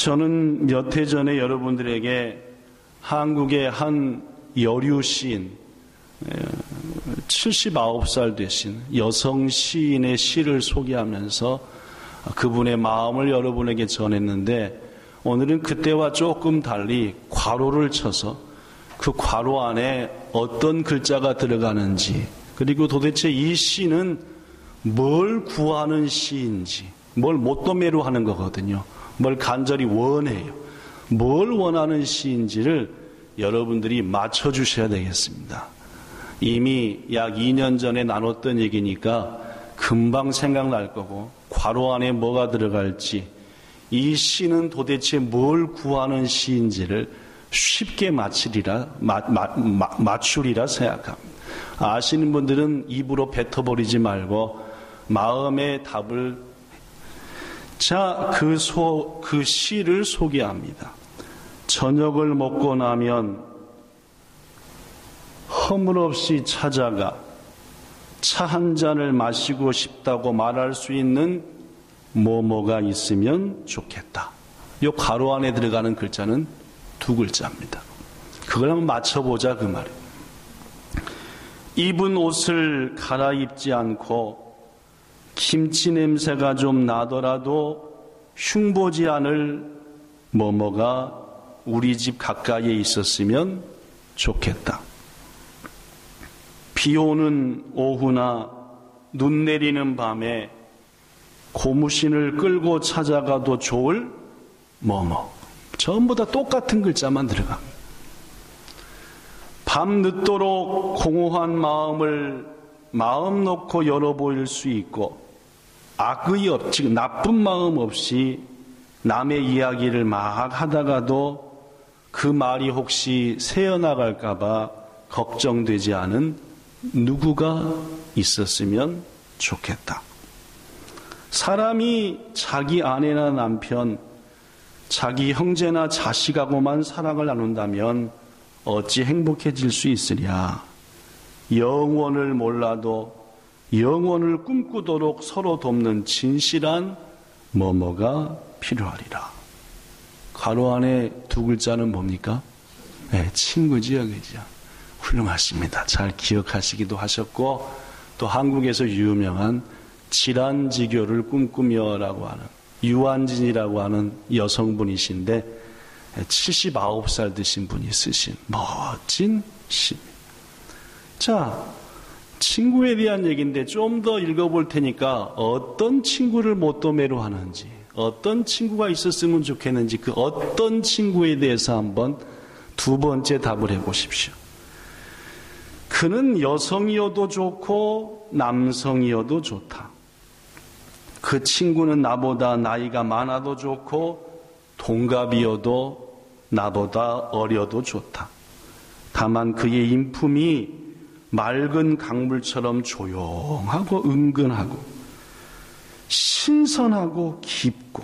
저는 몇 해 전에 여러분들에게 한국의 한 여류 시인, 79살 되신 여성 시인의 시를 소개하면서 그분의 마음을 여러분에게 전했는데, 오늘은 그때와 조금 달리 괄호를 쳐서 그 괄호 안에 어떤 글자가 들어가는지, 그리고 도대체 이 시는 뭘 구하는 시인지, 뭘 못도매로 하는 거거든요. 뭘 간절히 원해요. 뭘 원하는 시인지를 여러분들이 맞춰주셔야 되겠습니다. 이미 약 2년 전에 나눴던 얘기니까 금방 생각날 거고, 괄호 안에 뭐가 들어갈지, 이 시는 도대체 뭘 구하는 시인지를 쉽게 맞추리라 생각합니다. 아시는 분들은 입으로 뱉어버리지 말고 마음의 답을. 자, 그 시를 소개합니다. 저녁을 먹고 나면 허물없이 찾아가 차 한 잔을 마시고 싶다고 말할 수 있는 뭐뭐가 있으면 좋겠다. 이 가로 안에 들어가는 글자는 두 글자입니다. 그걸 한번 맞춰보자 그 말이에요. 입은 옷을 갈아입지 않고 김치 냄새가 좀 나더라도 흉보지 않을 뭐뭐가 우리 집 가까이에 있었으면 좋겠다. 비 오는 오후나 눈 내리는 밤에 고무신을 끌고 찾아가도 좋을 뭐뭐. 전부 다 똑같은 글자만 들어갑니다. 밤 늦도록 공허한 마음을 마음 놓고 열어보일 수 있고, 즉 나쁜 마음 없이 남의 이야기를 막 하다가도 그 말이 혹시 새어나갈까봐 걱정되지 않은 누구가 있었으면 좋겠다. 사람이 자기 아내나 남편, 자기 형제나 자식하고만 사랑을 나눈다면 어찌 행복해질 수 있으랴. 영원을 몰라도 영원을 꿈꾸도록 서로 돕는 진실한 뭐뭐가 필요하리라. 가로 안에 두 글자는 뭡니까? 네, 친구지요, 그죠? 훌륭하십니다. 잘 기억하시기도 하셨고, 또 한국에서 유명한 질환지교를 꿈꾸며라고 하는 유한진이라고 하는 여성분이신데 79살 되신 분이 쓰신 멋진 시입니다. 자, 친구에 대한 얘기인데 좀 더 읽어볼 테니까 어떤 친구를 못도매로 하는지, 어떤 친구가 있었으면 좋겠는지, 그 어떤 친구에 대해서 한번 두 번째 답을 해보십시오. 그는 여성이어도 좋고 남성이어도 좋다. 그 친구는 나보다 나이가 많아도 좋고 동갑이어도 나보다 어려도 좋다. 다만 그의 인품이 맑은 강물처럼 조용하고 은근하고 신선하고 깊고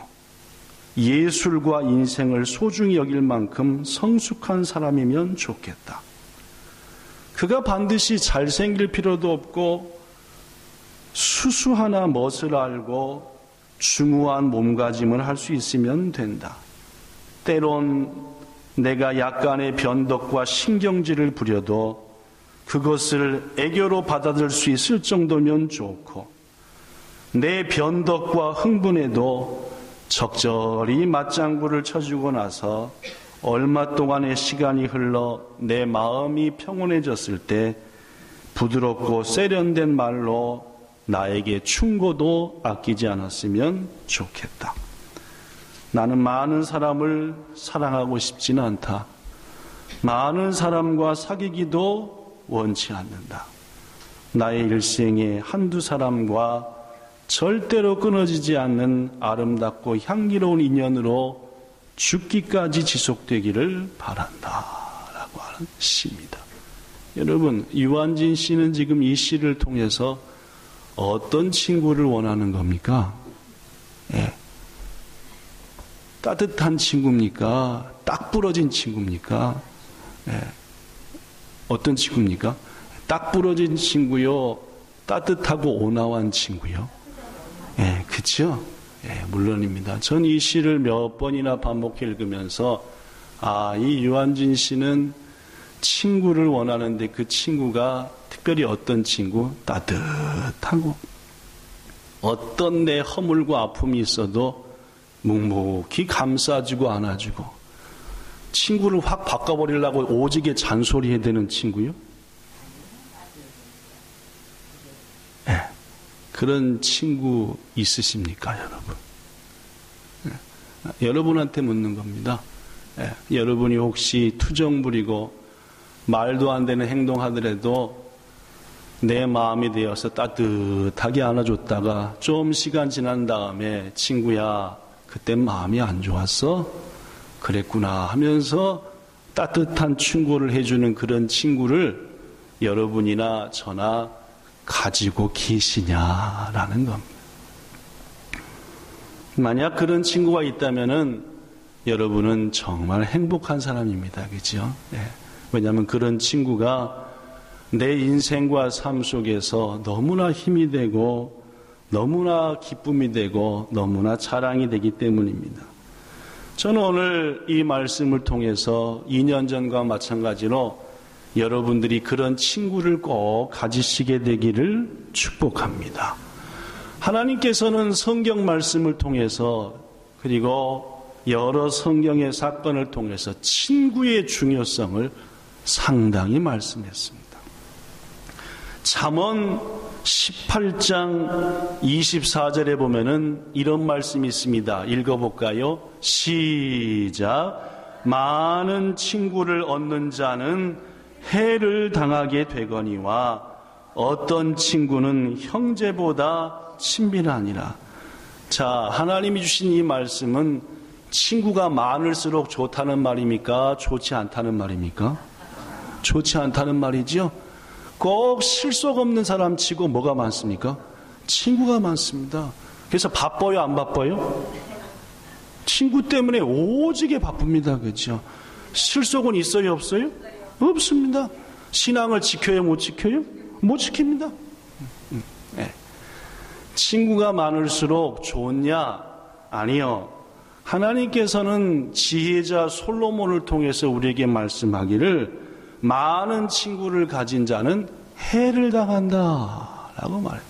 예술과 인생을 소중히 여길 만큼 성숙한 사람이면 좋겠다. 그가 반드시 잘생길 필요도 없고 수수하나 멋을 알고 중후한 몸가짐을 할 수 있으면 된다. 때론 내가 약간의 변덕과 신경질을 부려도 그것을 애교로 받아들일 수 있을 정도면 좋고, 내 변덕과 흥분에도 적절히 맞장구를 쳐주고 나서 얼마 동안의 시간이 흘러 내 마음이 평온해졌을 때 부드럽고 세련된 말로 나에게 충고도 아끼지 않았으면 좋겠다. 나는 많은 사람을 사랑하고 싶지는 않다. 많은 사람과 사귀기도 원치 않는다. 나의 일생에 한두 사람과 절대로 끊어지지 않는 아름답고 향기로운 인연으로 죽기까지 지속되기를 바란다 라고 하는 시입니다. 여러분, 유한진 씨는 지금 이 시를 통해서 어떤 친구를 원하는 겁니까? 예. 따뜻한 친구입니까? 딱 부러진 친구입니까? 예. 어떤 친구입니까? 딱 부러진 친구요? 따뜻하고 온화한 친구요? 예, 그쵸? 물론입니다. 전 이 시를 몇 번이나 반복해 읽으면서 이 유한진 씨는 친구를 원하는데 그 친구가 특별히 어떤 친구? 따뜻하고 어떤 내 허물고 아픔이 있어도 묵묵히 감싸주고 안아주고 친구를 확 바꿔버리려고 오지게 잔소리해야 되는 친구요? 그런 친구 있으십니까, 여러분? 여러분한테 묻는 겁니다. 여러분이 혹시 투정 부리고 말도 안 되는 행동하더라도 내 마음이 되어서 따뜻하게 안아줬다가 좀 시간 지난 다음에 친구야, 그때 마음이 안 좋았어? 그랬구나 하면서 따뜻한 충고를 해주는 그런 친구를 여러분이나 저나 가지고 계시냐라는 겁니다. 만약 그런 친구가 있다면은 여러분은 정말 행복한 사람입니다. 그죠? 왜냐하면 그런 친구가 내 인생과 삶 속에서 너무나 힘이 되고 너무나 기쁨이 되고 너무나 자랑이 되기 때문입니다. 저는 오늘 이 말씀을 통해서 2년 전과 마찬가지로 여러분들이 그런 친구를 꼭 가지시게 되기를 축복합니다. 하나님께서는 성경 말씀을 통해서 그리고 여러 성경의 사건을 통해서 친구의 중요성을 상당히 말씀했습니다. 잠언 18장 24절에 보면은 이런 말씀이 있습니다. 읽어볼까요? 시작. 많은 친구를 얻는 자는 해를 당하게 되거니와 어떤 친구는 형제보다 친밀하니라. 자, 하나님이 주신 이 말씀은 친구가 많을수록 좋다는 말입니까? 좋지 않다는 말입니까? 좋지 않다는 말이죠. 꼭 실속 없는 사람 치고 뭐가 많습니까? 친구가 많습니다. 그래서 바빠요, 안 바빠요? 친구 때문에 오지게 바쁩니다. 그렇죠? 실속은 있어요, 없어요? 없습니다. 신앙을 지켜요, 못 지켜요? 못 지킵니다. 친구가 많을수록 좋냐? 아니요. 하나님께서는 지혜자 솔로몬을 통해서 우리에게 말씀하기를 많은 친구를 가진 자는 해를 당한다 라고 말해요.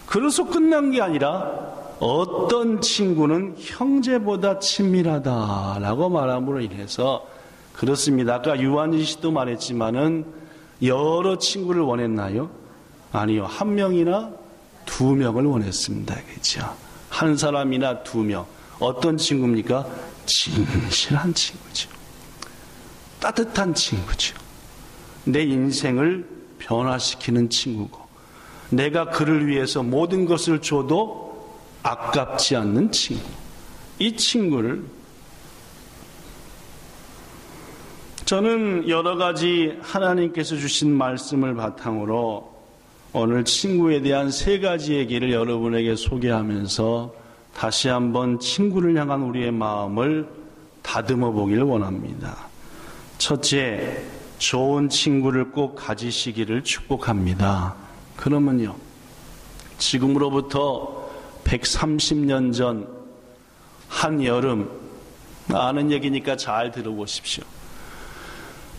그래서 끝난 게 아니라 어떤 친구는 형제보다 친밀하다 라고 말함으로 인해서 그렇습니다. 아까 유한진 씨도 말했지만은 여러 친구를 원했나요? 아니요. 한 명이나 두 명을 원했습니다. 그렇죠? 한 사람이나 두 명. 어떤 친구입니까? 진실한 친구죠. 따뜻한 친구죠. 내 인생을 변화시키는 친구고 내가 그를 위해서 모든 것을 줘도 아깝지 않는 친구. 이 친구를 저는 여러 가지 하나님께서 주신 말씀을 바탕으로 오늘 친구에 대한 세 가지 얘기를 여러분에게 소개하면서 다시 한번 친구를 향한 우리의 마음을 다듬어 보기를 원합니다. 첫째, 좋은 친구를 꼭 가지시기를 축복합니다. 그러면요, 지금으로부터 130년 전 한여름, 아는 얘기니까 잘 들어보십시오.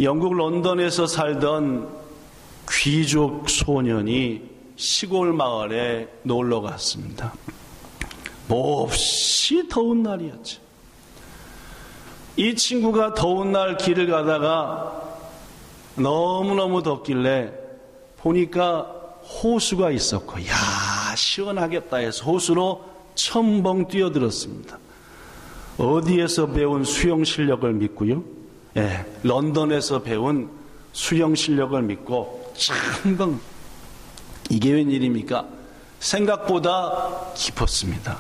영국 런던에서 살던 귀족 소년이 시골 마을에 놀러 갔습니다. 몹시 더운 날이었죠. 이 친구가 더운 날 길을 가다가 너무너무 덥길래 보니까 호수가 있었고, 야, 시원하겠다 해서 호수로 첨벙 뛰어들었습니다. 어디에서 배운 수영 실력을 믿고요? 런던에서 배운 수영 실력을 믿고 첨벙. 이게 웬일입니까? 생각보다 깊었습니다.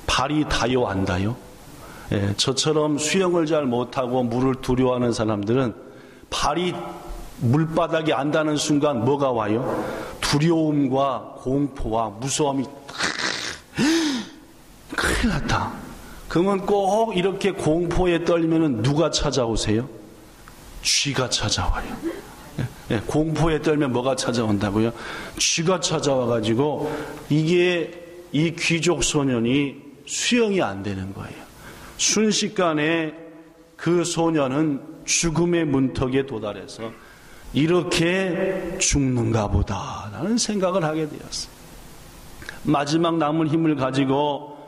발이 닿요, 안 닿요? 저처럼 수영을 잘 못하고 물을 두려워하는 사람들은 발이 물바닥에 안 닿는 순간 뭐가 와요? 두려움과 공포와 무서움이 큰일 났다. 그러면 꼭 이렇게 공포에 떨면 누가 찾아오세요? 쥐가 찾아와요. 공포에 떨면 뭐가 찾아온다고요? 쥐가 찾아와가지고 이게 이 귀족 소년이 수용이 안 되는 거예요. 순식간에 그 소년은 죽음의 문턱에 도달해서 이렇게 죽는가 보다라는 생각을 하게 되었어요. 마지막 남은 힘을 가지고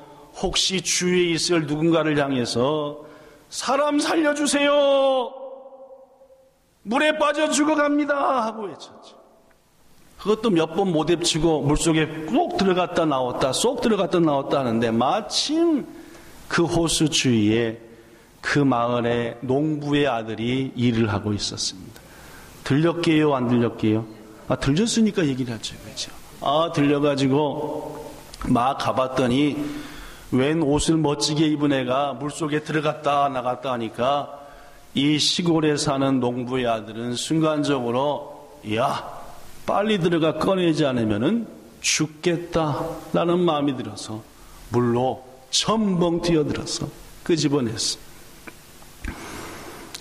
혹시 주위에 있을 누군가를 향해서 사람 살려주세요, 물에 빠져 죽어갑니다 하고 외쳤죠. 그것도 몇 번 못 헤치고 물속에 쏙 들어갔다 나왔다 쏙 들어갔다 나왔다 하는데, 마침 그 호수 주위에 그 마을의 농부의 아들이 일을 하고 있었습니다. 들렸게요, 안 들렸게요? 들렸으니까 얘기를 하죠. 그렇죠? 들려가지고 막 가봤더니 웬 옷을 멋지게 입은 애가 물속에 들어갔다 나갔다 하니까 이 시골에 사는 농부의 아들은 순간적으로, 야, 빨리 들어가 꺼내지 않으면 죽겠다라는 마음이 들어서 물로 첨벙 뛰어들어서 끄집어냈어.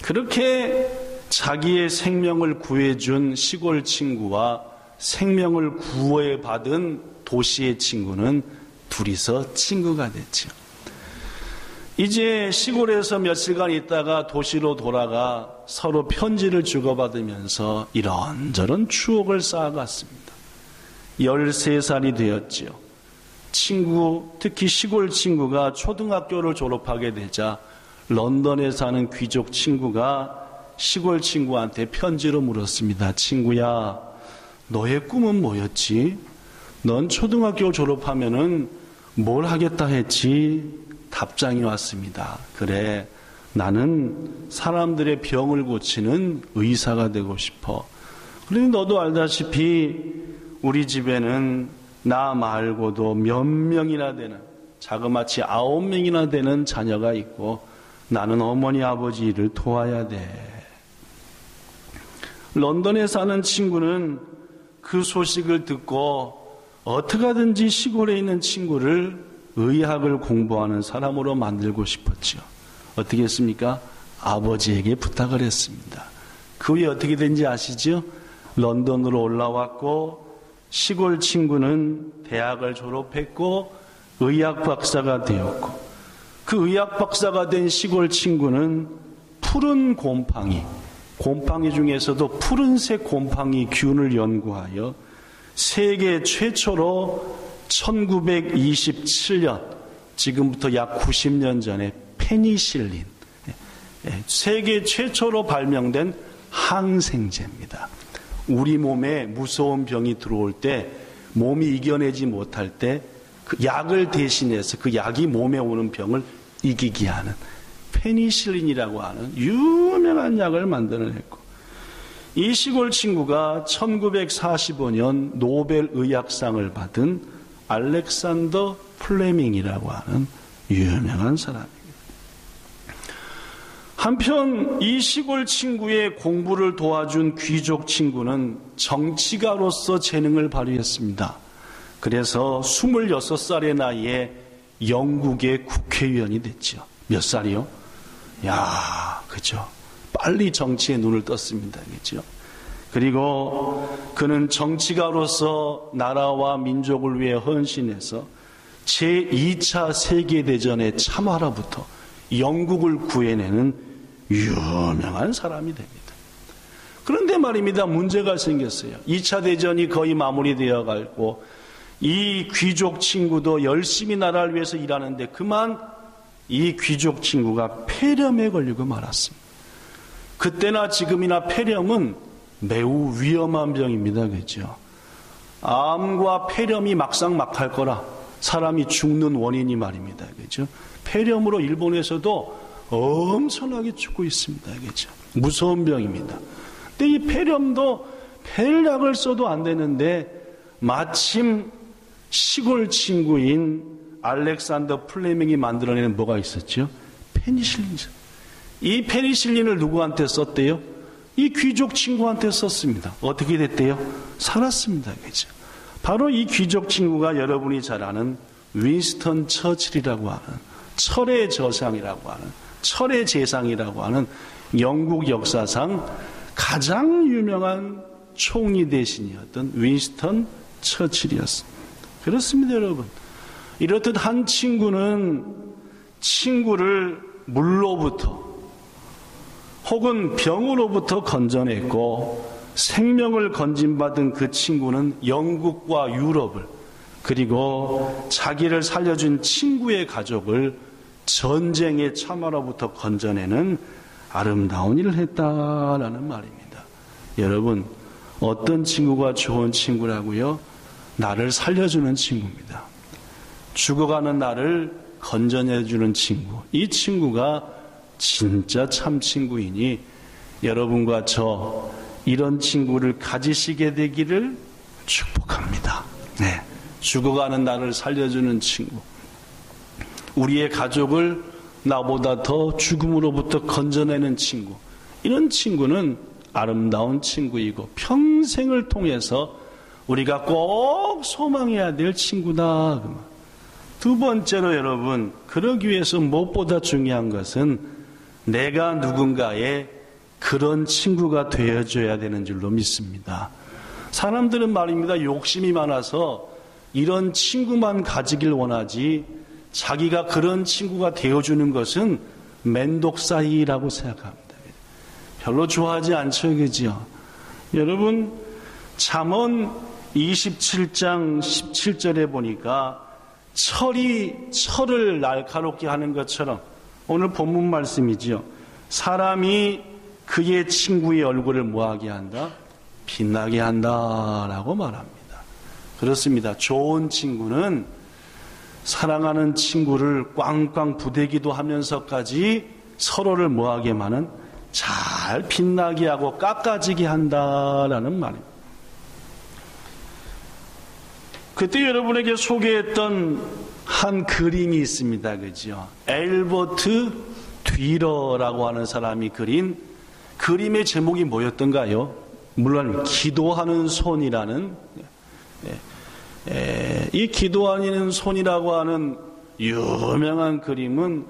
그렇게 자기의 생명을 구해준 시골 친구와 생명을 구해받은 도시의 친구는 둘이서 친구가 됐죠. 이제 시골에서 며칠간 있다가 도시로 돌아가 서로 편지를 주고받으면서 이런저런 추억을 쌓아갔습니다. 13살이 되었지요. 친구, 특히 시골 친구가 초등학교를 졸업하게 되자 런던에 사는 귀족 친구가 시골 친구한테 편지로 물었습니다. 친구야, 너의 꿈은 뭐였지? 넌 초등학교 졸업하면은 뭘 하겠다 했지? 답장이 왔습니다. 그래, 나는 사람들의 병을 고치는 의사가 되고 싶어. 그런데 너도 알다시피 우리 집에는 나 말고도 몇 명이나 되는, 자그마치 9명이나 되는 자녀가 있고 나는 어머니 아버지 일을 도와야 돼. 런던에 사는 친구는 그 소식을 듣고 어떻게 하든지 시골에 있는 친구를 의학을 공부하는 사람으로 만들고 싶었죠. 어떻게 했습니까? 아버지에게 부탁을 했습니다. 그 후에 어떻게 된지 아시죠? 런던으로 올라왔고 시골 친구는 대학을 졸업했고 의학 박사가 되었고, 그 의학 박사가 된 시골 친구는 푸른 곰팡이 중에서도 푸른색 곰팡이 균을 연구하여 세계 최초로 1927년, 지금부터 약 90년 전에 페니실린, 세계 최초로 발명된 항생제입니다. 우리 몸에 무서운 병이 들어올 때, 몸이 이겨내지 못할 때 그 약을 대신해서 그 약이 몸에 오는 병을 이기게 하는 페니실린이라고 하는 유명한 약을 만들어냈고, 이 시골 친구가 1945년 노벨 의학상을 받은 알렉산더 플레밍이라고 하는 유명한 사람입니다. 한편 이 시골 친구의 공부를 도와준 귀족 친구는 정치가로서 재능을 발휘했습니다. 그래서 26살의 나이에 영국의 국회의원이 됐죠. 몇 살이요? 그죠. 빨리 정치에 눈을 떴습니다. 그죠. 그리고 그는 정치가로서 나라와 민족을 위해 헌신해서 제2차 세계대전의 참화로부터 영국을 구해내는 유명한 사람이 됩니다. 그런데 말입니다, 문제가 생겼어요. 2차 대전이 거의 마무리되어 가고 이 귀족 친구도 열심히 나라를 위해서 일하는데 그만 이 귀족 친구가 폐렴에 걸리고 말았습니다. 그때나 지금이나 폐렴은 매우 위험한 병입니다. 그렇죠? 암과 폐렴이 막상막할 거라 사람이 죽는 원인이 말입니다. 그렇죠? 폐렴으로 일본에서도 엄청나게 죽고 있습니다. 그렇죠? 무서운 병입니다. 근데 이 폐렴도 펠약을 써도 안 되는데 마침 시골 친구인 알렉산더 플레밍이 만들어내는 뭐가 있었죠? 페니실린이죠. 이 페니실린을 누구한테 썼대요? 이 귀족 친구한테 썼습니다. 어떻게 됐대요? 살았습니다. 그죠? 바로 이 귀족 친구가 여러분이 잘 아는 윈스턴 처칠이라고 하는, 철의 저상이라고 하는, 철의 재상이라고 하는 영국 역사상 가장 유명한 총리 대신이었던 윈스턴 처칠이었습니다. 그렇습니다, 여러분. 이렇듯 한 친구는 친구를 물로부터 혹은 병으로부터 건져냈고, 생명을 건진받은 그 친구는 영국과 유럽을, 그리고 자기를 살려준 친구의 가족을 전쟁의 참화로부터 건져내는 아름다운 일을 했다라는 말입니다. 여러분, 어떤 친구가 좋은 친구라고요? 나를 살려주는 친구입니다. 죽어가는 나를 건져내주는 친구. 이 친구가 진짜 참 친구이니 여러분과 저 이런 친구를 가지시게 되기를 축복합니다. 네. 죽어가는 나를 살려주는 친구. 우리의 가족을 나보다 더 죽음으로부터 건져내는 친구. 이런 친구는 아름다운 친구이고 평생을 통해서 우리가 꼭 소망해야 될 친구다. 두 번째로 여러분, 그러기 위해서 무엇보다 중요한 것은 내가 누군가의 그런 친구가 되어줘야 되는 줄로 믿습니다. 사람들은 말입니다, 욕심이 많아서 이런 친구만 가지길 원하지 자기가 그런 친구가 되어주는 것은 맨독사이라고 생각합니다. 별로 좋아하지 않죠, 그죠? 여러분, 잠언 27장 17절에 보니까 철을 날카롭게 하는 것처럼, 오늘 본문 말씀이지요. 사람이 그의 친구의 얼굴을 뭐하게 한다? 빛나게 한다라고 말합니다. 그렇습니다. 좋은 친구는 사랑하는 친구를 꽝꽝 부대기도 하면서까지 서로를 뭐하게만은 잘 빛나게 하고 깎아지게 한다라는 말입니다. 그때 여러분에게 소개했던 한 그림이 있습니다. 그죠? 엘버트 뒤러라고 하는 사람이 그린 그림의 제목이 뭐였던가요? 물론 기도하는 손이라는, 이 기도하는 손이라고 하는 유명한 그림은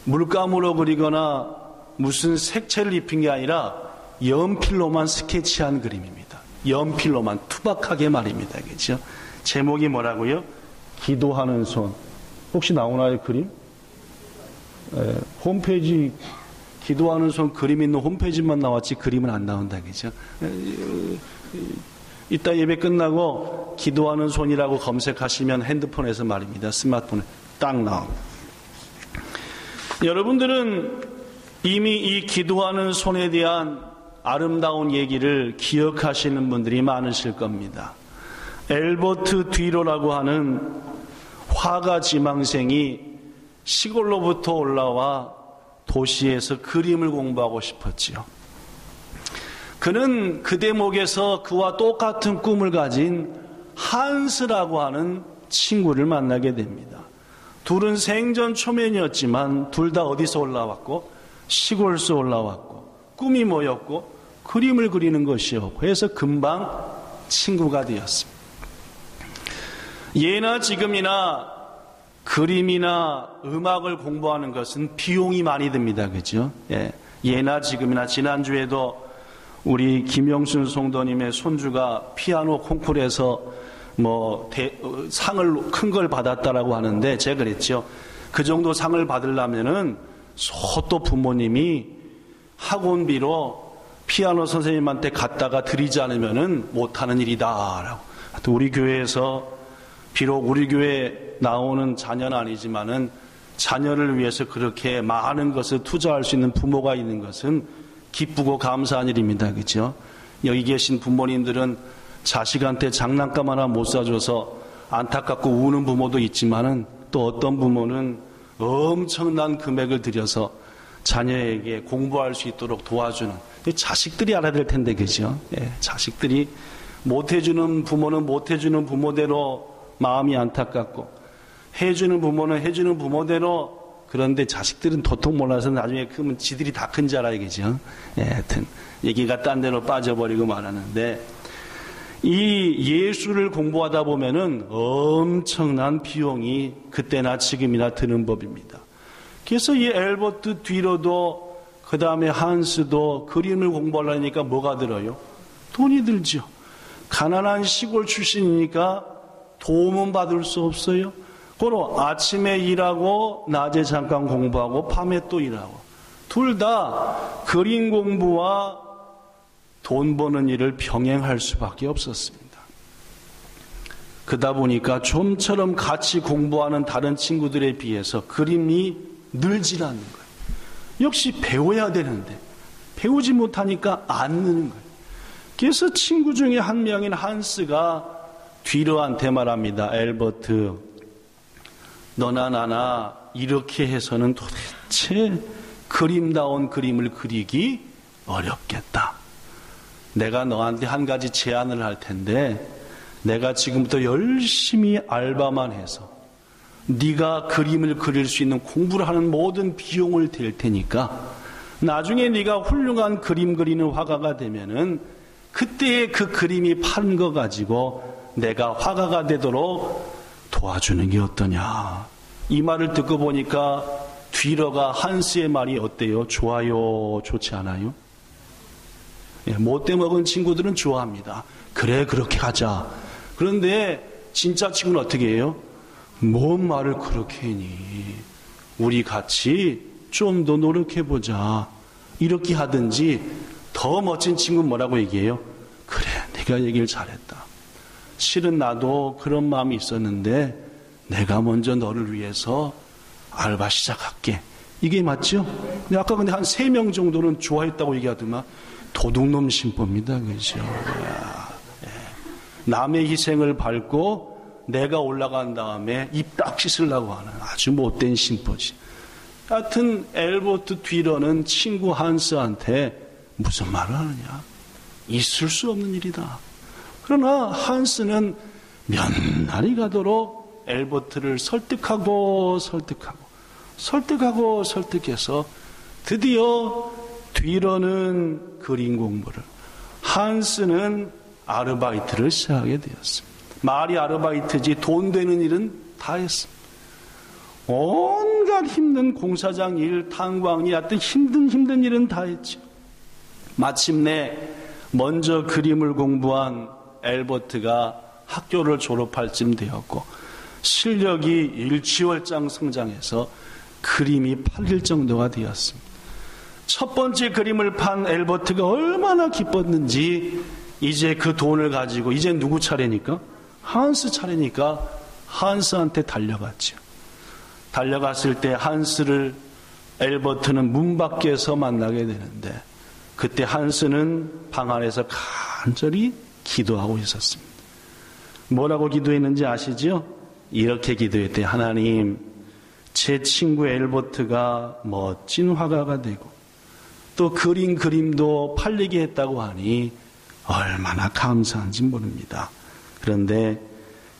물감으로 그리거나 무슨 색채를 입힌 게 아니라 연필로만 스케치한 그림입니다. 연필로만 투박하게 말입니다. 그렇죠? 제목이 뭐라고요? 기도하는 손. 혹시 나오나요, 그림? 홈페이지, 기도하는 손 그림 있는 홈페이지만 나왔지 그림은 안 나온다. 그죠? 이따 예배 끝나고 기도하는 손이라고 검색하시면 핸드폰에서 말입니다. 스마트폰에 딱 나옵니다. 여러분들은 이미 이 기도하는 손에 대한 아름다운 얘기를 기억하시는 분들이 많으실 겁니다. 엘버트 뒤로라고 하는 화가 지망생이 시골로부터 올라와 도시에서 그림을 공부하고 싶었지요. 그는 그 대목에서 그와 똑같은 꿈을 가진 한스라고 하는 친구를 만나게 됩니다. 둘은 생전 초면이었지만 둘 다 어디서 올라왔고? 시골에서 올라왔고 꿈이 뭐였고? 그림을 그리는 것이었고 그래서 금방 친구가 되었습니다. 예나 지금이나 그림이나 음악을 공부하는 것은 비용이 많이 듭니다. 그죠? 예나 지금이나 지난주에도 우리 김영순 성도님의 손주가 피아노 콩쿠르에서 상을 큰 걸 받았다라고 하는데 제가 그랬죠. 그 정도 상을 받으려면은 소또 부모님이 학원비로 피아노 선생님한테 갖다가 드리지 않으면은 못하는 일이다라고. 또 우리 교회에서 비록 우리 교회에 나오는 자녀는 아니지만은 자녀를 위해서 그렇게 많은 것을 투자할 수 있는 부모가 있는 것은 기쁘고 감사한 일입니다. 그렇죠? 여기 계신 부모님들은 자식한테 장난감 하나 못 사줘서 안타깝고 우는 부모도 있지만은 또 어떤 부모는 엄청난 금액을 들여서 자녀에게 공부할 수 있도록 도와주는 자식들이 알아야 될 텐데, 그죠? 자식들이 못해주는 부모는 못해주는 부모대로 마음이 안타깝고 해주는 부모는 해주는 부모대로. 그런데 자식들은 도통 몰라서 나중에 크면 지들이 다 큰 줄 알아요, 그죠? 하여튼 얘기가 딴 데로 빠져버리고 말하는데 이 예술을 공부하다 보면은 엄청난 비용이 그때나 지금이나 드는 법입니다. 그래서 이 엘버트 뒤로도 그 다음에 한스도 그림을 공부하려니까 뭐가 들어요? 돈이 들죠. 가난한 시골 출신이니까 도움은 받을 수 없어요. 그럼 아침에 일하고 낮에 잠깐 공부하고 밤에 또 일하고 둘 다 그림 공부와 돈 버는 일을 병행할 수밖에 없었습니다. 그러다 보니까 좀처럼 같이 공부하는 다른 친구들에 비해서 그림이 늘질 않는 거예요. 역시 배워야 되는데 배우지 못하니까 안 느는 거예요. 그래서 친구 중에 한 명인 한스가 뒤로한테 말합니다. 엘버트, 너나 나나 이렇게 해서는 도대체 그림다운 그림을 그리기 어렵겠다. 내가 너한테 한 가지 제안을 할 텐데 내가 지금부터 열심히 알바만 해서 네가 그림을 그릴 수 있는 공부를 하는 모든 비용을 댈 테니까 나중에 네가 훌륭한 그림 그리는 화가가 되면은 그때의 그 그림이 파는 거 가지고 내가 화가가 되도록 도와주는 게 어떠냐. 이 말을 듣고 보니까 뒤러가 한스의 말이 어때요? 좋아요? 좋지 않아요? 못돼 먹은 친구들은 좋아합니다. 그래, 그렇게 하자. 그런데 진짜 친구는 어떻게 해요? 뭔 말을 그렇게 하니? 우리 같이 좀 더 노력해보자. 이렇게 하든지 더 멋진 친구는 뭐라고 얘기해요? 그래, 내가 얘기를 잘했다. 실은 나도 그런 마음이 있었는데 내가 먼저 너를 위해서 알바 시작할게. 이게 맞죠? 근데 아까 근데 한 3명 정도는 좋아했다고 얘기하더만 도둑놈 심보입니다. 그죠? 남의 희생을 밟고 내가 올라간 다음에 입 딱 씻으려고 하는 아주 못된 심보지. 하여튼 엘버트 뒤러는 친구 한스한테 무슨 말을 하느냐. 있을 수 없는 일이다. 그러나 한스는 몇 날이 가도록 엘버트를 설득해서 드디어 뒤러는 그림 공부를, 한스는 아르바이트를 시작하게 되었습니다. 말이 아르바이트지 돈 되는 일은 다 했습니다. 온갖 힘든 공사장 일, 탄광 일, 하여튼 힘든 일은 다 했죠. 마침내 먼저 그림을 공부한 엘버트가 학교를 졸업할 쯤 되었고 실력이 일취월장 성장해서 그림이 팔릴 정도가 되었습니다. 첫 번째 그림을 판 엘버트가 얼마나 기뻤는지 이제 그 돈을 가지고 이제 누구 차례니까? 한스 차례니까 한스한테 달려갔죠. 달려갔을 때 한스를 엘버트는 문 밖에서 만나게 되는데 그때 한스는 방 안에서 간절히 기도하고 있었습니다. 뭐라고 기도했는지 아시죠? 이렇게 기도했대요. 하나님, 제 친구 엘버트가 멋진 화가가 되고 또 그림도 팔리게 했다고 하니 얼마나 감사한지 모릅니다. 그런데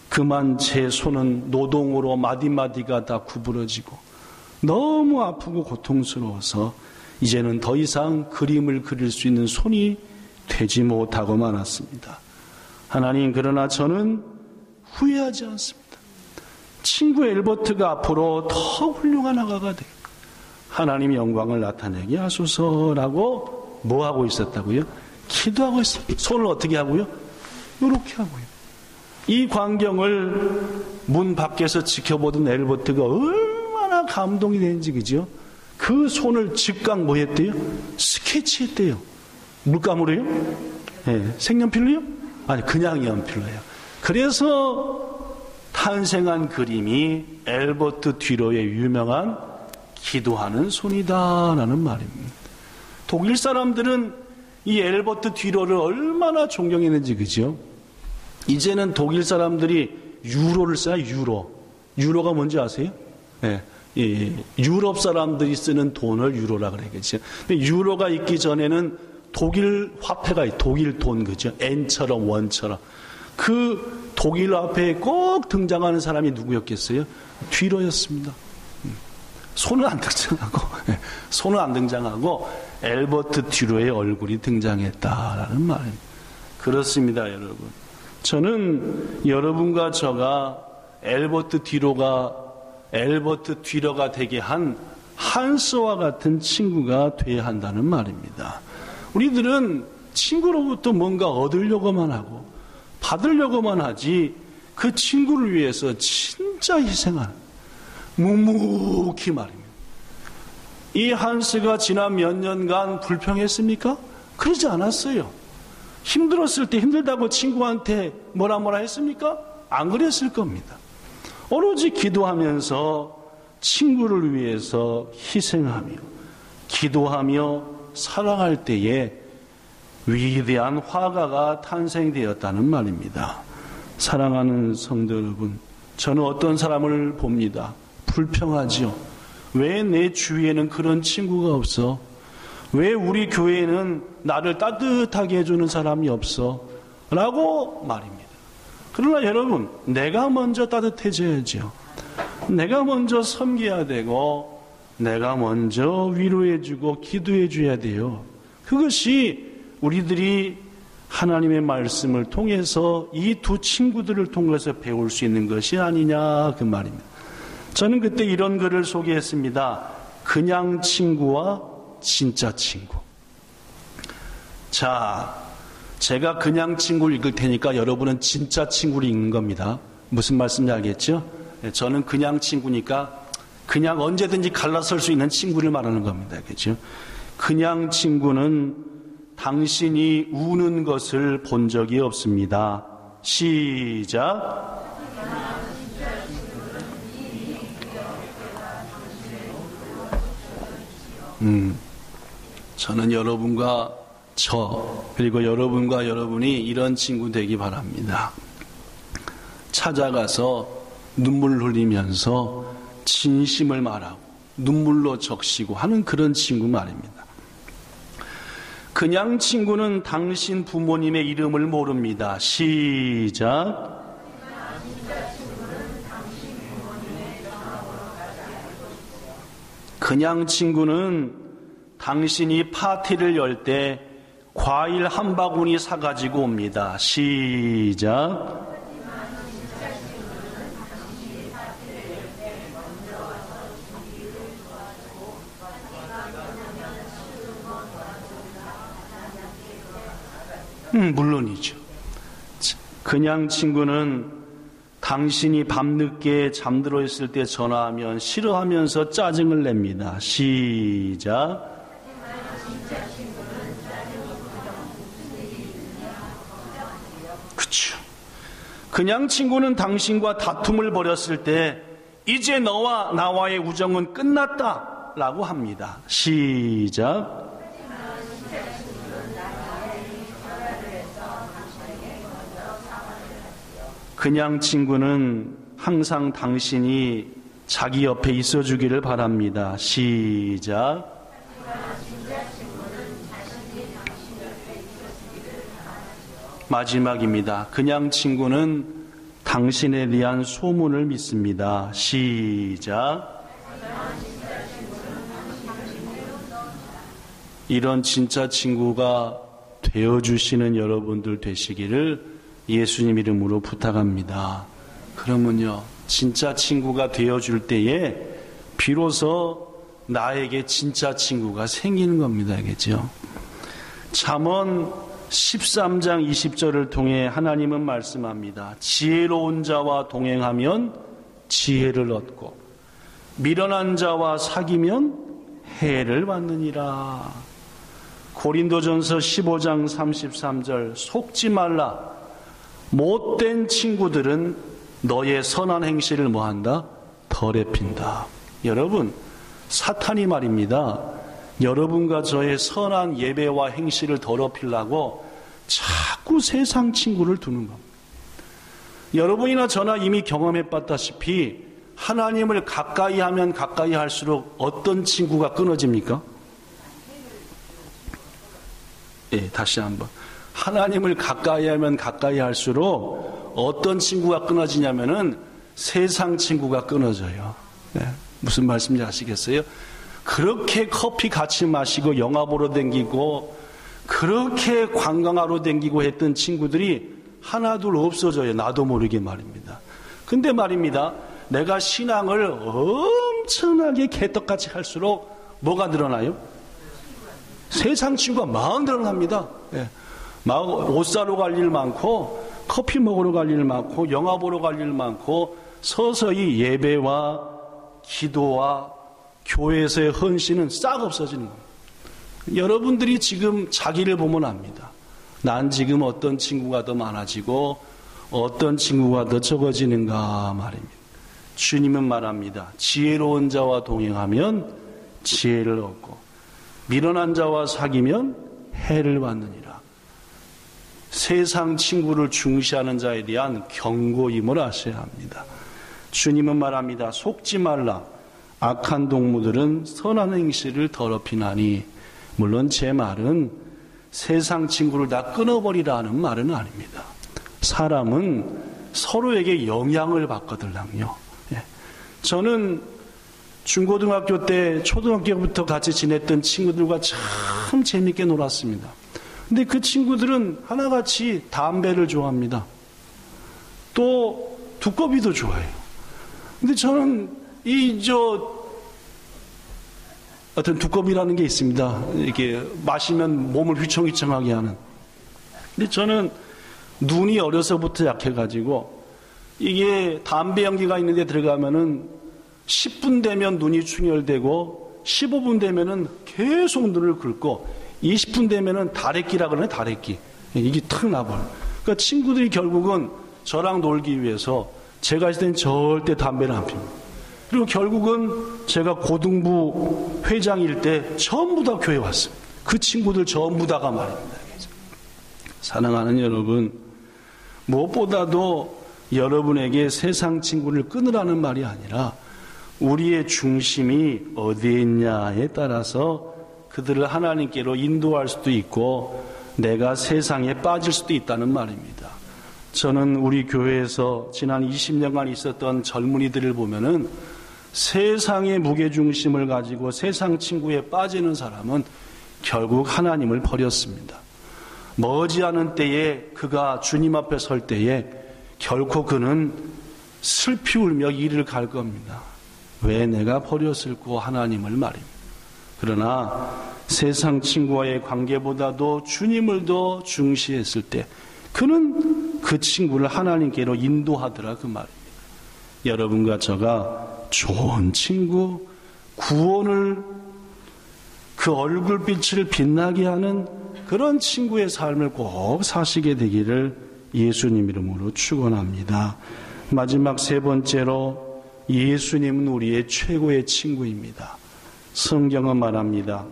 그만 제 손은 노동으로 마디마디가 다 구부러지고 너무 아프고 고통스러워서 이제는 더 이상 그림을 그릴 수 있는 손이 되지 못하고 말았습니다. 하나님, 그러나 저는 후회하지 않습니다. 친구 엘버트가 앞으로 더 훌륭한 화가가 되고 하나님의 영광을 나타내게 하소서라고 뭐 하고 있었다고요? 기도하고 있습니다. 손을 어떻게 하고요? 이렇게 하고요. 이 광경을 문 밖에서 지켜보던 엘버트가 얼마나 감동이 되는지, 그죠? 그 손을 즉각 뭐 했대요? 스케치했대요. 물감으로요? 네. 색연필로요? 아니, 그냥 연필로요. 그래서 탄생한 그림이 엘버트 뒤로의 유명한 기도하는 손이다라는 말입니다. 독일 사람들은 이 엘버트 뒤로를 얼마나 존경했는지, 그죠? 이제는 독일 사람들이 유로를 써요. 유로가 뭔지 아세요? 네. 유럽 사람들이 쓰는 돈을 유로라 그래, 그죠? 유로가 있기 전에는 독일 화폐가 독일 돈, 그죠? N처럼 원처럼 그 독일 화폐에 꼭 등장하는 사람이 누구였겠어요? 뒤로였습니다. 손은 안 등장하고 엘버트 뒤로의 얼굴이 등장했다라는 말입니다. 그렇습니다, 여러분. 저는 여러분과 저가 엘버트 뒤로가 되게 한 한스와 같은 친구가 돼야 한다는 말입니다. 우리들은 친구로부터 뭔가 얻으려고만 하고 받으려고만 하지 그 친구를 위해서 진짜 희생한, 묵묵히 말입니다. 이 한스가 지난 몇 년간 불평했습니까? 그러지 않았어요. 힘들었을 때 힘들다고 친구한테 뭐라 했습니까? 안 그랬을 겁니다. 오로지 기도하면서 친구를 위해서 희생하며 기도하며 사랑할 때에 위대한 화가가 탄생되었다는 말입니다. 사랑하는 성도 여러분, 저는 어떤 사람을 봅니다. 불평하죠. 왜 내 주위에는 그런 친구가 없어? 왜 우리 교회에는 나를 따뜻하게 해주는 사람이 없어? 라고 말입니다. 그러나 여러분, 내가 먼저 따뜻해져야죠. 내가 먼저 섬겨야 되고 내가 먼저 위로해주고 기도해줘야 돼요. 그것이 우리들이 하나님의 말씀을 통해서 이 두 친구들을 통해서 배울 수 있는 것이 아니냐 그 말입니다. 저는 그때 이런 글을 소개했습니다. 그냥 친구와 진짜 친구. 자, 제가 그냥 친구를 읽을 테니까 여러분은 진짜 친구를 읽는 겁니다. 무슨 말씀인지 알겠죠? 저는 그냥 친구니까 그냥 언제든지 갈라설 수 있는 친구를 말하는 겁니다. 그렇죠? 그냥 친구는 당신이 우는 것을 본 적이 없습니다. 시작. 저는 여러분과 그리고 여러분과 여러분이 이런 친구 되기 바랍니다. 찾아가서 눈물 흘리면서 진심을 말하고 눈물로 적시고 하는 그런 친구 말입니다. 그냥 친구는 당신 부모님의 이름을 모릅니다. 시작. 그냥 친구는 당신이 파티를 열 때 과일 한 바구니 사가지고 옵니다. 시작. 물론이죠. 그냥 친구는 당신이 밤늦게 잠들어 있을 때 전화하면 싫어하면서 짜증을 냅니다. 시작. 그렇죠. 그냥 친구는 당신과 다툼을 벌였을 때 이제 너와 나와의 우정은 끝났다 라고 합니다. 시작. 그냥 친구는 항상 당신이 자기 옆에 있어주기를 바랍니다. 시작. 마지막입니다. 그냥 친구는 당신에 대한 소문을 믿습니다. 시작. 이런 진짜 친구가 되어주시는 여러분들 되시기를 예수님 이름으로 부탁합니다. 그러면요, 진짜 친구가 되어줄 때에 비로소 나에게 진짜 친구가 생기는 겁니다. 알겠죠? 잠언 13장 20절을 통해 하나님은 말씀합니다. 지혜로운 자와 동행하면 지혜를 얻고 미련한 자와 사귀면 해를 받느니라. 고린도전서 15장 33절 속지 말라. 못된 친구들은 너의 선한 행실을 뭐한다? 더럽힌다. 여러분, 사탄이 말입니다. 여러분과 저의 선한 예배와 행실을 더럽히려고 자꾸 세상 친구를 두는 겁니다. 여러분이나 저나 이미 경험해봤다시피 하나님을 가까이 하면 가까이 할수록 어떤 친구가 끊어집니까? 다시 한번. 하나님을 가까이 하면 가까이 할수록 어떤 친구가 끊어지냐면은 세상 친구가 끊어져요. 무슨 말씀인지 아시겠어요? 그렇게 커피 같이 마시고 영화 보러 다니고 그렇게 관광하러 다니고 했던 친구들이 하나둘 없어져요. 나도 모르게 말입니다. 근데 말입니다. 내가 신앙을 엄청나게 개떡같이 할수록 뭐가 늘어나요? 세상 친구가 막 늘어납니다. 막 옷 사러 갈 일 많고 커피 먹으러 갈 일 많고 영화 보러 갈 일 많고 서서히 예배와 기도와 교회에서의 헌신은 싹 없어지는 겁니다. 여러분들이 지금 자기를 보면 압니다. 난 지금 어떤 친구가 더 많아지고 어떤 친구가 더 적어지는가 말입니다. 주님은 말합니다. 지혜로운 자와 동행하면 지혜를 얻고 미련한 자와 사귀면 해를 받느니라. 세상 친구를 중시하는 자에 대한 경고임을 아셔야 합니다. 주님은 말합니다. 속지 말라. 악한 동무들은 선한 행실을 더럽히나니. 물론 제 말은 세상 친구를 다 끊어버리라는 말은 아닙니다. 사람은 서로에게 영향을 받거든요. 저는 중고등학교 때 초등학교부터 같이 지냈던 친구들과 참 재밌게 놀았습니다. 근데 그 친구들은 하나같이 담배를 좋아합니다. 또 두꺼비도 좋아해요. 근데 저는 어떤 두꺼비라는 게 있습니다. 이렇게 마시면 몸을 휘청휘청하게 하는. 근데 저는 눈이 어려서부터 약해가지고 이게 담배 연기가 있는데 들어가면은 10분 되면 눈이 충혈되고 15분 되면은 계속 눈을 긁고 20분 되면은 다래끼라 그러네, 다래끼. 이게 탁 나버려요. 그러니까 친구들이 결국은 저랑 놀기 위해서 제가 있을 땐 절대 담배를 안 핍니다. 그리고 결국은 제가 고등부 회장일 때 전부 다 교회 왔습니다. 그 친구들 전부 다가 말입니다. 사랑하는 여러분, 무엇보다도 여러분에게 세상 친구를 끊으라는 말이 아니라 우리의 중심이 어디에 있냐에 따라서 그들을 하나님께로 인도할 수도 있고 내가 세상에 빠질 수도 있다는 말입니다. 저는 우리 교회에서 지난 20년간 있었던 젊은이들을 보면은 세상의 무게중심을 가지고 세상 친구에 빠지는 사람은 결국 하나님을 버렸습니다. 머지않은 때에 그가 주님 앞에 설 때에 결코 그는 슬피 울며 이를 갈 겁니다. 왜 내가 버렸을꼬 하나님을 말입니다. 그러나 세상 친구와의 관계보다도 주님을 더 중시했을 때 그는 그 친구를 하나님께로 인도하더라 그 말입니다. 여러분과 저가 좋은 친구, 구원을 그 얼굴빛을 빛나게 하는 그런 친구의 삶을 꼭 사시게 되기를 예수님 이름으로 축원합니다. 마지막 세 번째로 예수님은 우리의 최고의 친구입니다. 성경은 말합니다.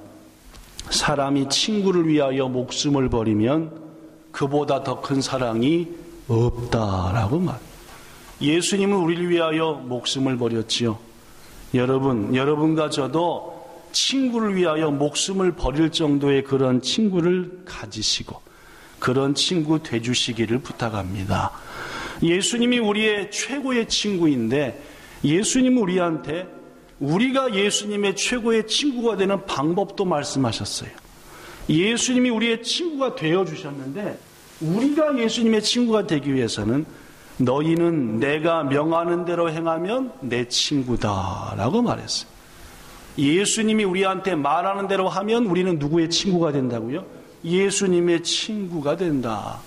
사람이 친구를 위하여 목숨을 버리면 그보다 더 큰 사랑이 없다라고 말합니다. 예수님은 우리를 위하여 목숨을 버렸지요. 여러분과 저도 친구를 위하여 목숨을 버릴 정도의 그런 친구를 가지시고 그런 친구 되주시기를 부탁합니다. 예수님이 우리의 최고의 친구인데 예수님은 우리한테 우리가 예수님의 최고의 친구가 되는 방법도 말씀하셨어요. 예수님이 우리의 친구가 되어주셨는데 우리가 예수님의 친구가 되기 위해서는 너희는 내가 명하는 대로 행하면 내 친구다라고 말했어요. 예수님이 우리한테 말하는 대로 하면 우리는 누구의 친구가 된다고요? 예수님의 친구가 된다.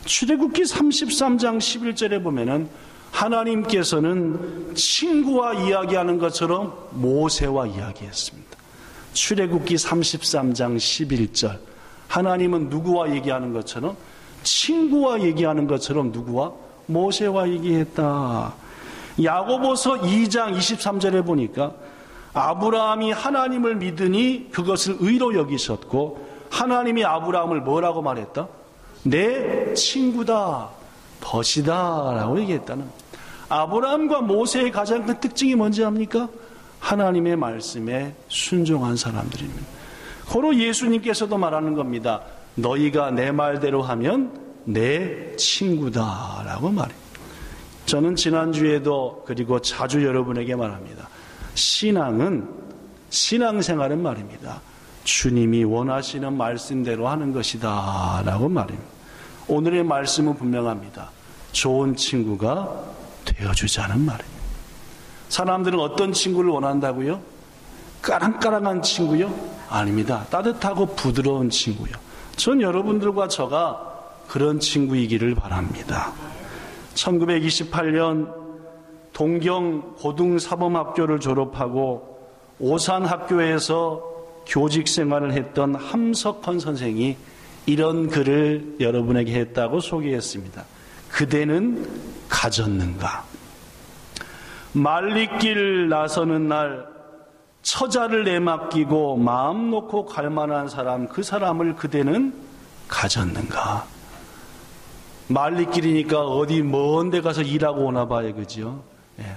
출애굽기 33장 11절에 보면은 하나님께서는 친구와 이야기하는 것처럼 모세와 이야기했습니다. 출애굽기 33장 11절 하나님은 누구와 얘기하는 것처럼 친구와 얘기하는 것처럼 누구와? 모세와 얘기했다. 야고보서 2장 23절에 보니까 아브라함이 하나님을 믿으니 그것을 의로 여기셨고 하나님이 아브라함을 뭐라고 말했다? 내 친구다, 벗이다 라고 얘기했다는. 아브라함과 모세의 가장 큰 특징이 뭔지 압니까? 하나님의 말씀에 순종한 사람들입니다. 고로 예수님께서도 말하는 겁니다. 너희가 내 말대로 하면 내 친구다라고 말해요. 저는 지난주에도 그리고 자주 여러분에게 말합니다. 신앙생활은 말입니다. 주님이 원하시는 말씀대로 하는 것이다 라고 말입니다. 오늘의 말씀은 분명합니다. 좋은 친구가 되어주자는 말입니다. 사람들은 어떤 친구를 원한다고요? 까랑까랑한 친구요? 아닙니다. 따뜻하고 부드러운 친구요. 전 여러분들과 저가 그런 친구이기를 바랍니다. 1928년 동경 고등사범학교를 졸업하고 오산학교에서 교직 생활을 했던 함석헌 선생이 이런 글을 여러분에게 했다고 소개했습니다. 그대는 가졌는가? 말리길 나서는 날 처자를 내맡기고 마음 놓고 갈 만한 사람, 그 사람을 그대는 가졌는가? 말리길이니까 어디 먼 데 가서 일하고 오나 봐요, 그죠?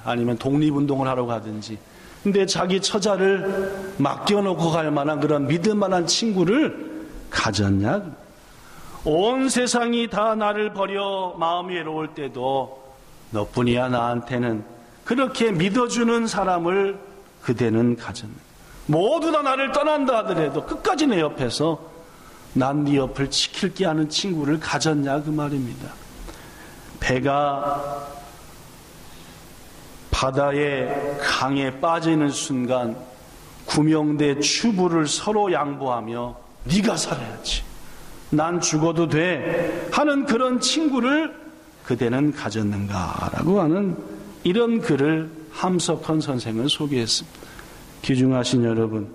아니면 독립운동을 하러 가든지. 근데 자기 처자를 맡겨놓고 갈 만한 그런 믿을 만한 친구를 가졌냐? 온 세상이 다 나를 버려 마음이 외로울 때도 너뿐이야 나한테는, 그렇게 믿어주는 사람을 그대는 가졌네. 모두 다 나를 떠난다 하더라도 끝까지 내 옆에서 난 네 옆을 지킬게 하는 친구를 가졌냐, 그 말입니다. 배가 바다에 강에 빠지는 순간 구명대 추부를 서로 양보하며 네가 살아야지, 난 죽어도 돼 하는 그런 친구를 그대는 가졌는가라고 하는 이런 글을 함석헌 선생은 소개했습니다. 귀중하신 여러분,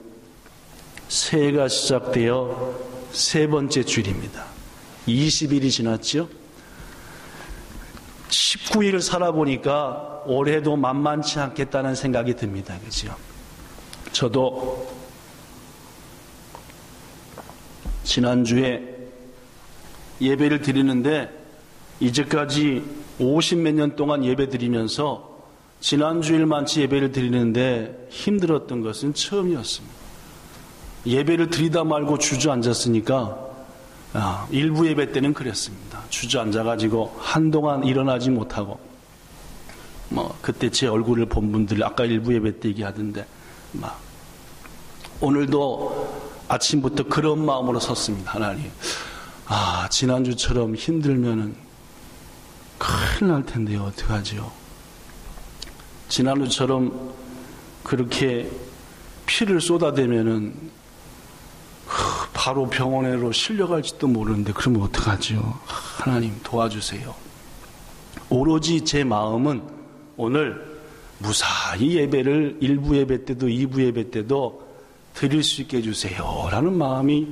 새해가 시작되어 세 번째 주일입니다. 20일이 지났죠? 19일 살아보니까 올해도 만만치 않겠다는 생각이 듭니다. 그죠? 저도 지난주에 예배를 드리는데 이제까지 50몇 년 동안 예배 드리면서 지난주일만치 예배를 드리는데 힘들었던 것은 처음이었습니다. 예배를 드리다 말고 주저앉았으니까 일부 예배 때는 그랬습니다. 주저앉아가지고 한동안 일어나지 못하고 그때 제 얼굴을 본 분들 아까 일부 예배 때 얘기하던데 오늘도 아침부터 그런 마음으로 섰습니다. 하나님, 지난주처럼 힘들면은 큰일 날 텐데요. 어떡하죠? 지난주처럼 그렇게 피를 쏟아대면은 바로 병원으로 실려갈지도 모르는데 그러면 어떡하죠? 하나님 도와주세요. 오로지 제 마음은 오늘 무사히 예배를 1부 예배 때도 2부 예배 때도 드릴 수 있게 해주세요 라는 마음이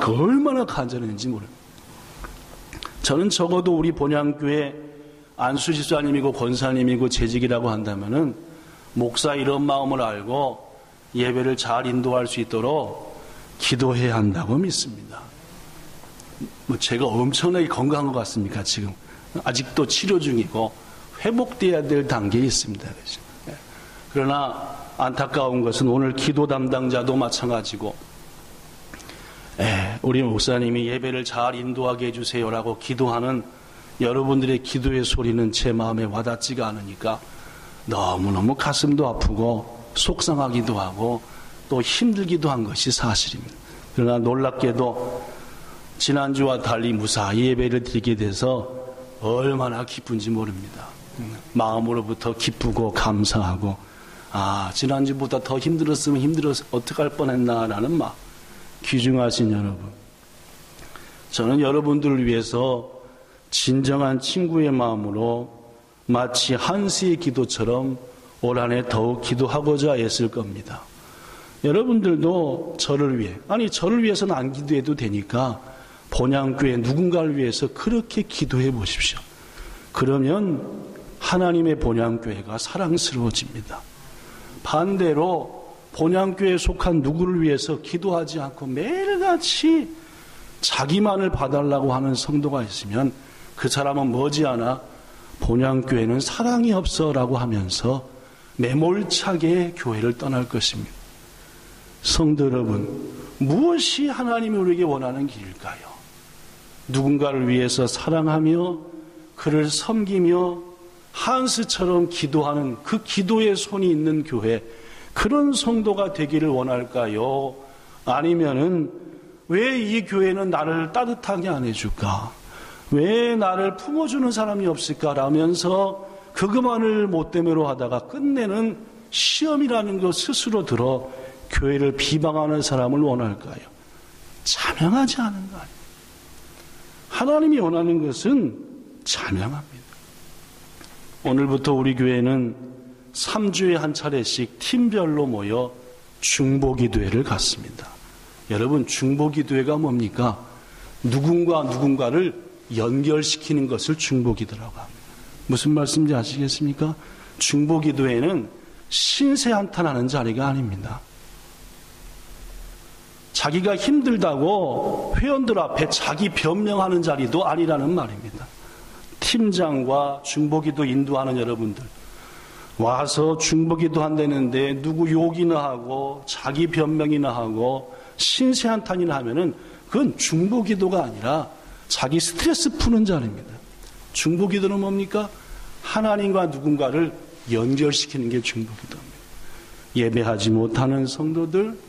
얼마나 간절했는지 모릅니다. 저는 적어도 우리 본향교회 안수집사님이고 권사님이고 재직이라고 한다면은 목사 이런 마음을 알고 예배를 잘 인도할 수 있도록 기도해야 한다고 믿습니다. 제가 엄청나게 건강한 것 같습니까? 지금 아직도 치료 중이고 회복돼야 될 단계에 있습니다. 그러나 안타까운 것은 오늘 기도 담당자도 마찬가지고 우리 목사님이 예배를 잘 인도하게 해주세요라고 기도하는 여러분들의 기도의 소리는 제 마음에 와닿지가 않으니까 너무너무 가슴도 아프고 속상하기도 하고 또 힘들기도 한 것이 사실입니다. 그러나 놀랍게도 지난주와 달리 무사히 예배를 드리게 돼서 얼마나 기쁜지 모릅니다. 마음으로부터 기쁘고 감사하고 지난주보다 더 힘들었으면 어떡할 뻔했나라는 마음. 귀중하신 여러분, 저는 여러분들을 위해서 진정한 친구의 마음으로 마치 한스의 기도처럼 올 한 해 더욱 기도하고자 애쓸 겁니다. 여러분들도 저를 위해서는 안 기도해도 되니까 본향교회 누군가를 위해서 그렇게 기도해 보십시오. 그러면 하나님의 본향교회가 사랑스러워집니다. 반대로 본향교회에 속한 누구를 위해서 기도하지 않고 매일같이 자기만을 봐달라고 하는 성도가 있으면 그 사람은 머지않아 본향교회는 사랑이 없어라고 하면서 매몰차게 교회를 떠날 것입니다. 성도 여러분, 무엇이 하나님이 우리에게 원하는 길일까요? 누군가를 위해서 사랑하며 그를 섬기며 한스처럼 기도하는 그 기도의 손이 있는 교회, 그런 성도가 되기를 원할까요? 아니면은 왜 이 교회는 나를 따뜻하게 안 해줄까? 왜 나를 품어주는 사람이 없을까? 라면서 그것만을 못되매로 하다가 끝내는 시험이라는 것 스스로 들어 교회를 비방하는 사람을 원할까요? 자명하지 않은 거 아니에요. 하나님이 원하는 것은 찬양합니다. 오늘부터 우리 교회는 3주에 한 차례씩 팀별로 모여 중보기도회를 갖습니다. 여러분, 중보기도회가 뭡니까? 누군가를 연결시키는 것을 중보기도라고 합니다. 무슨 말씀인지 아시겠습니까? 중보기도회는 신세한탄하는 자리가 아닙니다. 자기가 힘들다고 회원들 앞에 자기 변명하는 자리도 아니라는 말입니다. 팀장과 중보기도 인도하는 여러분들, 와서 중보기도 한다는데 누구 욕이나 하고 자기 변명이나 하고 신세한탄이나 하면은 그건 중보기도가 아니라 자기 스트레스 푸는 자리입니다. 중보기도는 뭡니까? 하나님과 누군가를 연결시키는 게 중보기도입니다. 예배하지 못하는 성도들,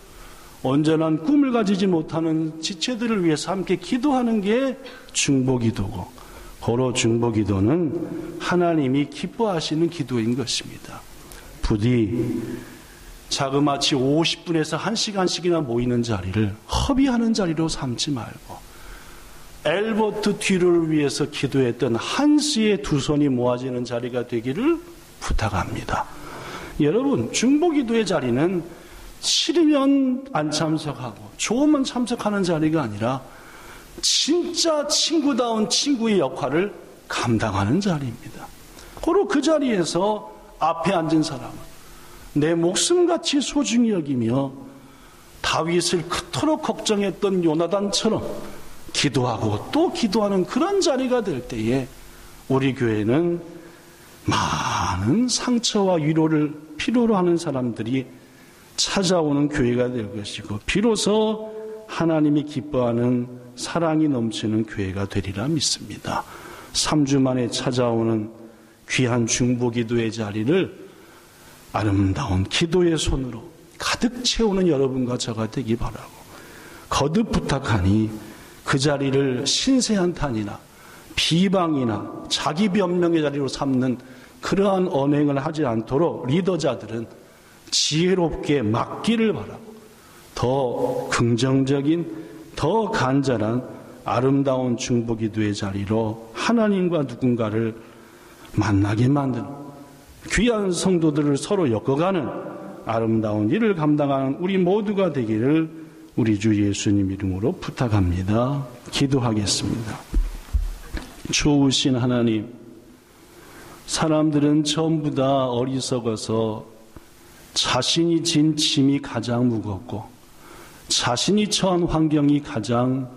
온전한 꿈을 가지지 못하는 지체들을 위해서 함께 기도하는 게 중보기도고, 고로 중보기도는 하나님이 기뻐하시는 기도인 것입니다. 부디 자그마치 50분에서 1시간씩이나 모이는 자리를 허비하는 자리로 삼지 말고, 엘버트 뒤를 위해서 기도했던 한스의 두 손이 모아지는 자리가 되기를 부탁합니다. 여러분, 중보기도의 자리는 싫으면 안 참석하고 좋으면 참석하는 자리가 아니라 진짜 친구다운 친구의 역할을 감당하는 자리입니다. 고로 그 자리에서 앞에 앉은 사람은 내 목숨같이 소중히 여기며 다윗을 그토록 걱정했던 요나단처럼 기도하고 또 기도하는 그런 자리가 될 때에 우리 교회는 많은 상처와 위로를 필요로 하는 사람들이 찾아오는 교회가 될 것이고, 비로소 하나님이 기뻐하는 사랑이 넘치는 교회가 되리라 믿습니다. 3주 만에 찾아오는 귀한 중보기도의 자리를 아름다운 기도의 손으로 가득 채우는 여러분과 저가 되기 바라고, 거듭 부탁하니 그 자리를 신세한탄이나 비방이나 자기 변명의 자리로 삼는 그러한 언행을 하지 않도록 리더자들은 지혜롭게 맡기를 바라고, 더 긍정적인, 더 간절한 아름다운 중보기도의 자리로 하나님과 누군가를 만나게 만드는, 귀한 성도들을 서로 엮어가는 아름다운 일을 감당하는 우리 모두가 되기를 우리 주 예수님 이름으로 부탁합니다. 기도하겠습니다. 좋으신 하나님, 사람들은 전부 다 어리석어서 자신이 진 짐이 가장 무겁고 자신이 처한 환경이 가장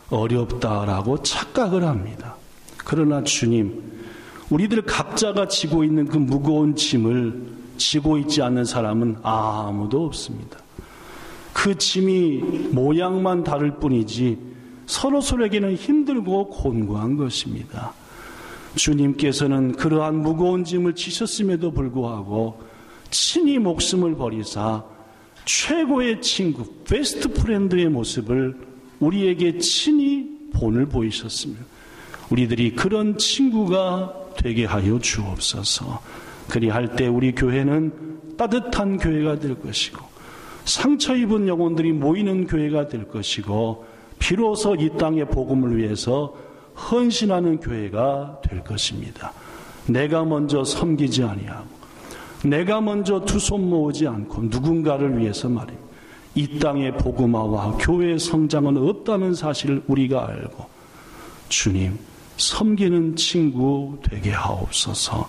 어렵다라고 착각을 합니다. 그러나 주님, 우리들 각자가 지고 있는 그 무거운 짐을 지고 있지 않는 사람은 아무도 없습니다. 그 짐이 모양만 다를 뿐이지 서로에게는 힘들고 곤고한 것입니다. 주님께서는 그러한 무거운 짐을 지셨음에도 불구하고 친히 목숨을 버리사 최고의 친구, 베스트 프렌드의 모습을 우리에게 친히 본을 보이셨으며, 우리들이 그런 친구가 되게 하여 주옵소서. 그리할 때 우리 교회는 따뜻한 교회가 될 것이고, 상처 입은 영혼들이 모이는 교회가 될 것이고, 비로소 이 땅의 복음을 위해서 헌신하는 교회가 될 것입니다. 내가 먼저 섬기지 아니하고 내가 먼저 두 손 모으지 않고 누군가를 위해서 말입니다. 이 땅의 복음화와 교회의 성장은 없다는 사실을 우리가 알고, 주님, 섬기는 친구 되게 하옵소서.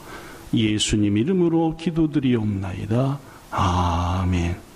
예수님 이름으로 기도드리옵나이다. 아멘.